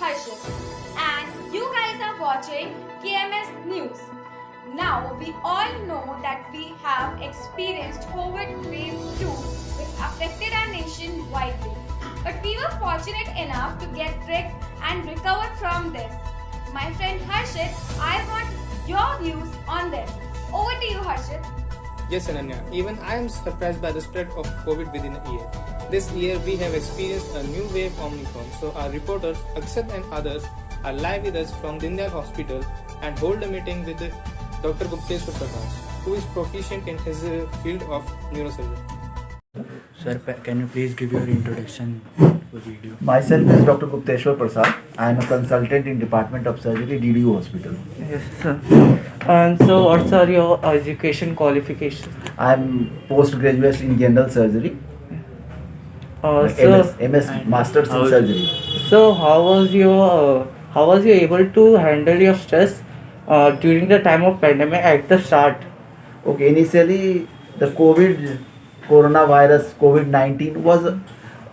Harshit, and you guys are watching KMS News. Now, we all know that we have experienced COVID wave 2, which affected our nation widely. But we were fortunate enough to get rid and recover from this. My friend Harshit, I want your views on this. Over to you, Harshit. Yes, Ananya. Even I am surprised by the spread of COVID within a year. This year we have experienced a new wave Omicron. So our reporters Akshat and others are live with us from Dindal Hospital and hold a meeting with Dr. Gupteshwar Prakash, who is proficient in his field of neurosurgery. Sir, can you please give your introduction for video? Myself is Dr. Gupteshwar Prasad. I am a consultant in Department of Surgery, DDU Hospital. Yes, sir. And so, what are your education qualifications? I am postgraduate in General Surgery. So, MS Masters in Surgery. so how was you able to handle your stress during the time of pandemic at the start? Okay, initially the coronavirus, COVID-19 was a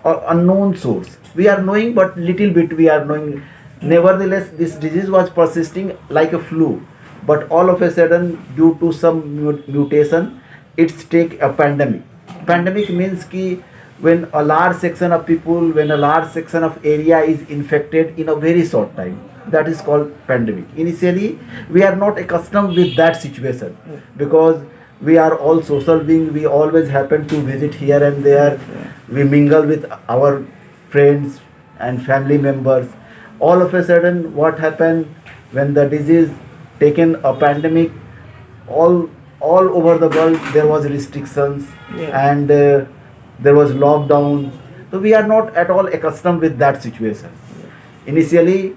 unknown source. We are knowing, but little bit we are knowing. Nevertheless, this disease was persisting like a flu. But all of a sudden, due to some mutation, it's take a pandemic. Pandemic means ki when a large section of people, when a large section of area is infected in a very short time. That is called pandemic. Initially, we are not accustomed with that situation because we are all social beings. We always happen to visit here and there. We mingle with our friends and family members. All of a sudden, what happened when the disease taken a pandemic, all over the world there was restrictions and there was lockdown. So we are not at all accustomed with that situation. Initially,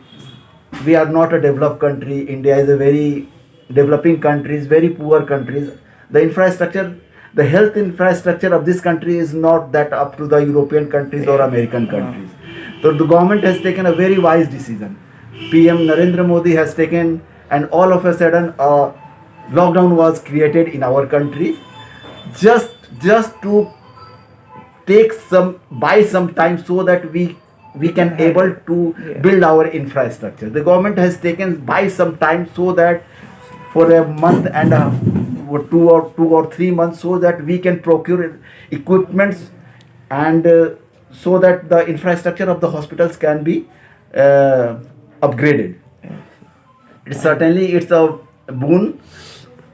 we are not a developed country. India is a very developing country, very poor countries. The infrastructure, the health infrastructure of this country is not that up to the European countries or American countries. So the government has taken a very wise decision. PM Narendra Modi has taken, and all of a sudden a lockdown was created in our country just to buy some time so that we can able to build our infrastructure. The government has taken buy some time so that for a month and two or 3 months so that we can procure equipments and so that the infrastructure of the hospitals can be upgraded. Certainly it's a boon.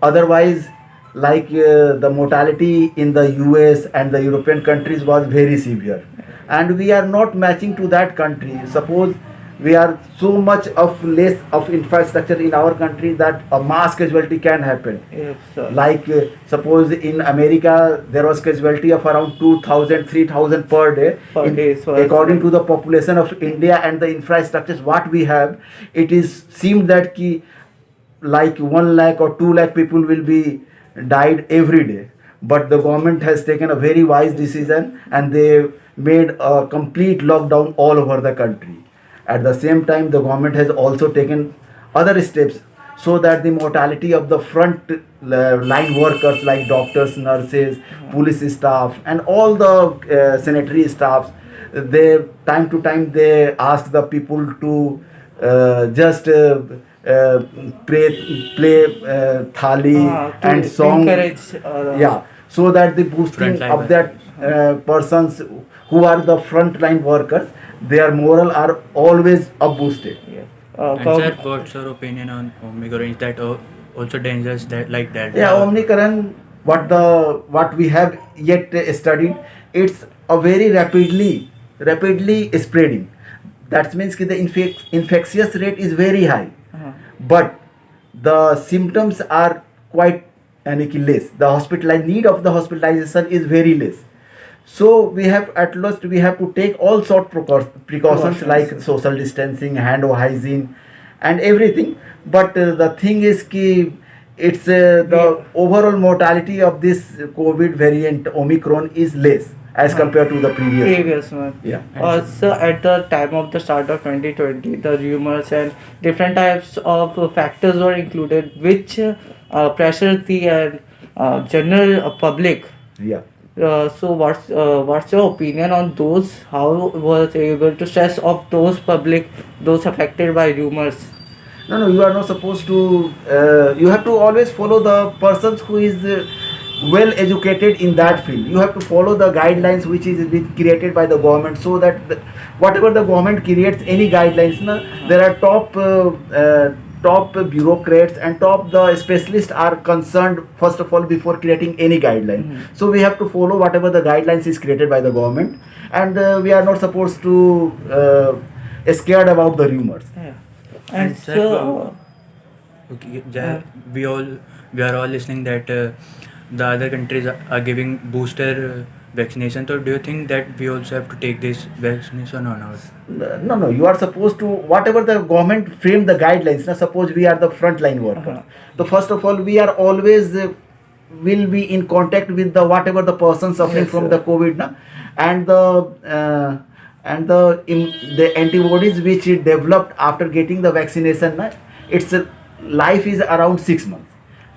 Otherwise, like the mortality in the US and the European countries was very severe, and we are not matching to that country. Suppose we are so much of less of infrastructure in our country that a mass casualty can happen. Yes, sir. Like suppose in America there was casualty of around 2,000, 3,000 per day. According to the population of India and the infrastructures what we have, it is seemed that like 1 lakh or 2 lakh people will be died every day. But the government has taken a very wise decision and they made a complete lockdown all over the country. At the same time, the government has also taken other steps so that the mortality of the front line workers like doctors, nurses, police staff and all the sanitary staffs, they time to time they ask the people to just play thali and song, so that the boosting of that persons who are the frontline workers, their moral are always up boosted. And sir, what's your opinion on Omicron? Is that also dangerous that like that? Yeah, Omicron, what we have yet studied, it's a very rapidly spreading. That means the infectious rate is very high, but the symptoms are quite less. The need of the hospitalization is very less. So we have to take all sort precautions like social distancing, hand hygiene, and everything. But the thing is, it's the overall mortality of this COVID variant Omicron is less as compared to the previous one. Yeah. Also, at the time of the start of 2020, the rumors and different types of factors were included, which pressured the general public Yeah. So what's your opinion on those? How was able to stress of those public, those affected by rumors? No, no, you are not supposed to. You have to always follow the persons who is well educated in that field. You have to follow the guidelines which is created by the government, so that whatever the government creates any guidelines, na, there are top bureaucrats and top the specialists are concerned first of all before creating any guideline. So we have to follow whatever the guidelines is created by the government, and we are not supposed to scared about the rumors. Yeah. And And sir, so, okay, we are all listening that the other countries are giving booster vaccination. So do you think that we also have to take this vaccination or not? No, no, you are supposed to, whatever the government frame the guidelines. Now, suppose we are the frontline workers. So, first of all, we are always will be in contact with the whatever the person suffering Yes, from sir. the COVID, na, and the antibodies which it developed after getting the vaccination, na, its life is around 6 months.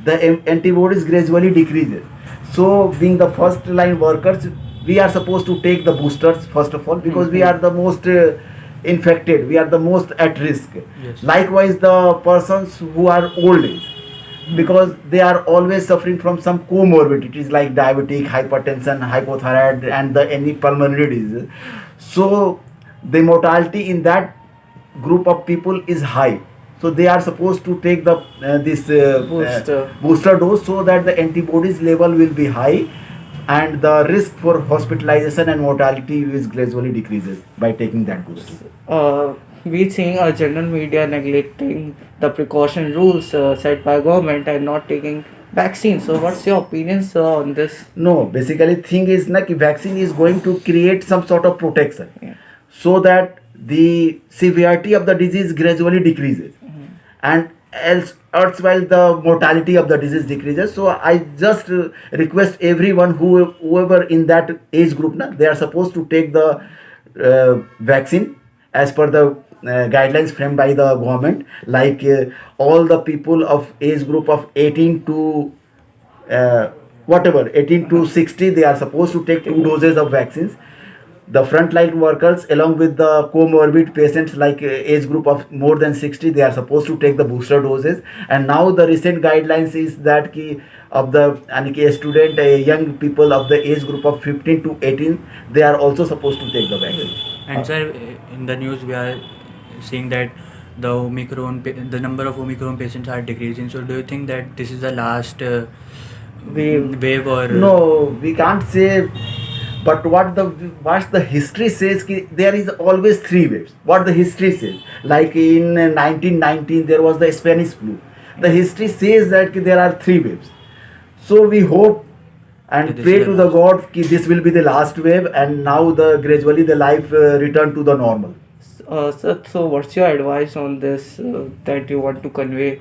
The antibodies gradually decreases. So, being the first line workers, we are supposed to take the boosters first of all, because we are the most infected, we are the most at risk. Yes. Likewise, the persons who are old age, because they are always suffering from some comorbidities like diabetic, hypertension, hypothyroid, and any pulmonary disease. So the mortality in that group of people is high. So they are supposed to take the booster dose, so that the antibodies level will be high, and the risk for hospitalization and mortality is gradually decreases by taking that booster. we seeing a general media neglecting the precaution rules set by government and not taking vaccine. So what's your opinion, sir, on this? No, basically thing is like vaccine is going to create some sort of protection, Yeah. so that the severity of the disease gradually decreases, and else while the mortality of the disease decreases. So I just request everyone whoever in that age group, na, they are supposed to take the vaccine as per the guidelines framed by the government, like all the people of age group of 18 to whatever 18 to 60, they are supposed to take 2 doses of vaccines. The frontline workers along with the comorbid patients like age group of more than 60, they are supposed to take the booster doses. And now the recent guidelines is that ki of the a student, young people of the age group of 15 to 18, they are also supposed to take the vaccine. And sir, in the news we are seeing that the number of Omicron patients are decreasing. So do you think that this is the last wave or No, we can't say. But what the history says, ki there is always 3 waves. What the history says, like in 1919 there was the Spanish flu. The history says that ki there are 3 waves. So we hope and This pray is the to the last. God ki this will be the last wave, and now the gradually the life return to the normal. So what's your advice on this that you want to convey?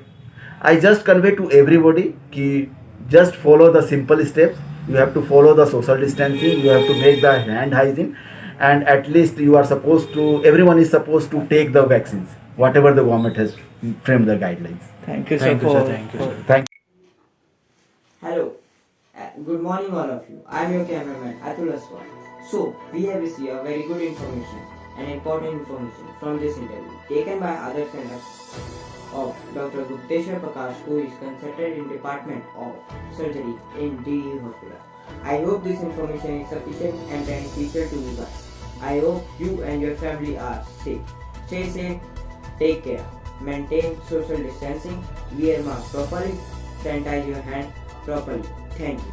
I just convey to everybody ki just follow the simple steps. You have to follow the social distancing. You have to make the hand hygiene, and at least you are supposed to. Everyone is supposed to take the vaccines, whatever the government has framed the guidelines. Thank you, Thank sir. you, sir. For, Thank you, for- sir. Thank. Hello, good morning all of you. I am your cameraman Atul. So, we have received a very good information and important information from this interview taken by Adarsh and of Dr. Gupteshwar Prakash, who is consultant in Department of Surgery in DE Hospital. I hope this information is sufficient and beneficial to you guys. I hope you and your family are safe. Stay safe, take care, maintain social distancing, wear mask properly, sanitize your hand properly. Thank you.